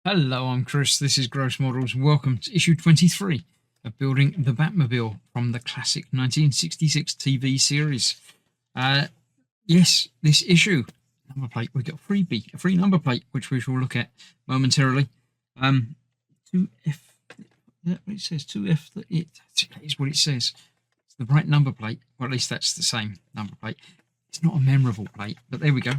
Hello, I'm Chris. This is Gross Models. Welcome to issue 23 of Building the Batmobile from the classic 1966 TV series. Yes, this issue, number plate, we got a free number plate, which we shall look at momentarily. 2F, it says 2F, that is what it says. It's the right number plate, or at least that's the same number plate. It's not a memorable plate, but there we go.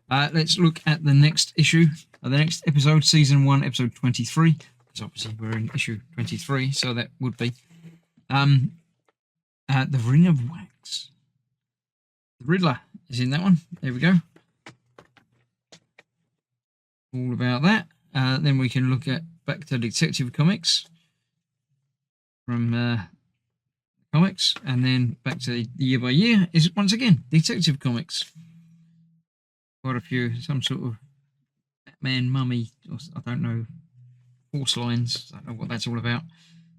Let's look at the next issue, the next episode, season 1, episode 23, because obviously we're in issue 23, so that would be the Ring of Wax. The Riddler is in that one. There we go. All about that. Then we can look at back to Detective Comics from comics, and then back to the year by year is once again Detective Comics. Quite a few, some sort of Batman mummy, or I don't know, force lines. I don't know what that's all about.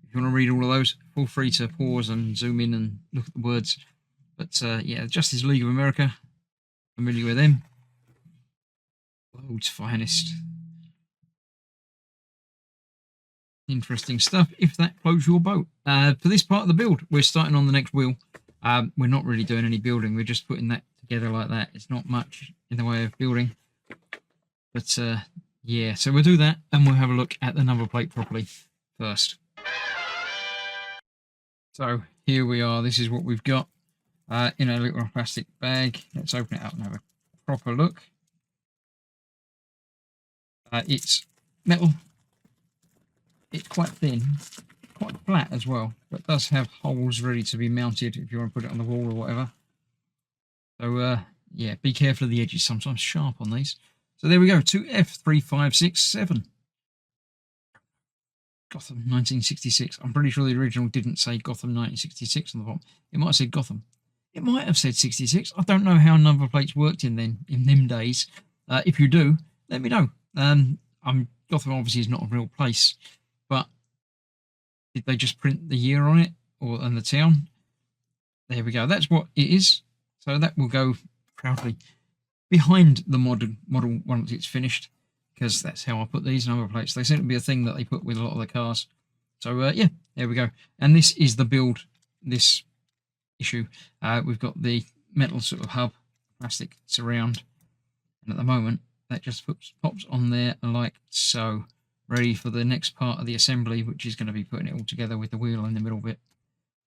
If you want to read all of those, feel free to pause and zoom in and look at the words. But yeah, Justice League of America, familiar with them. World's finest. Interesting stuff, if that floats your boat. For this part of the build, we're starting on the next wheel. We're not really doing any building, we're just putting that together like that. It's not much in the way of building. But yeah, so we'll do that, and we'll have a look at the number plate properly first. So here we are, this is what we've got in a little plastic bag. Let's open it up and have a proper look. It's metal. It's quite thin, quite flat as well, but does have holes ready to be mounted if you want to put it on the wall or whatever. So yeah, be careful of the edges, sometimes sharp on these. So there we go, 2F3567. Gotham 1966. I'm pretty sure the original didn't say Gotham 1966 on the bottom. It might have said Gotham. It might have said 66. I don't know how number plates worked in them days. If you do, let me know. Gotham obviously is not a real place, but did they just print the year on it, or on the town? There we go. That's what it is. So that will go proudly behind the model once it's finished, because that's how I put these number plates. They seem to be a thing that they put with a lot of the cars. So yeah, there we go. And this is the build, this issue. We've got the metal sort of hub, plastic surround, and at the moment that just pops on there like so, ready for the next part of the assembly, which is going to be putting it all together with the wheel in the middle bit.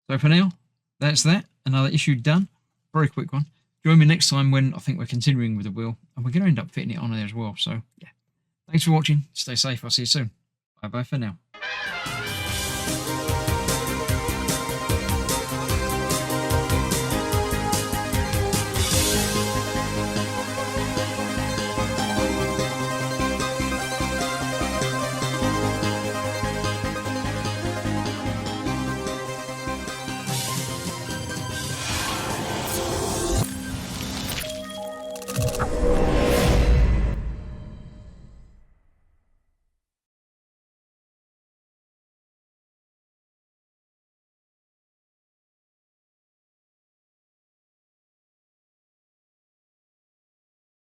So for now, that's that. Another issue done. Very quick one. Join me next time when I think we're continuing with the wheel, and we're going to end up fitting it on there as well. So yeah, thanks for watching. Stay safe. I'll see you soon. Bye bye for now.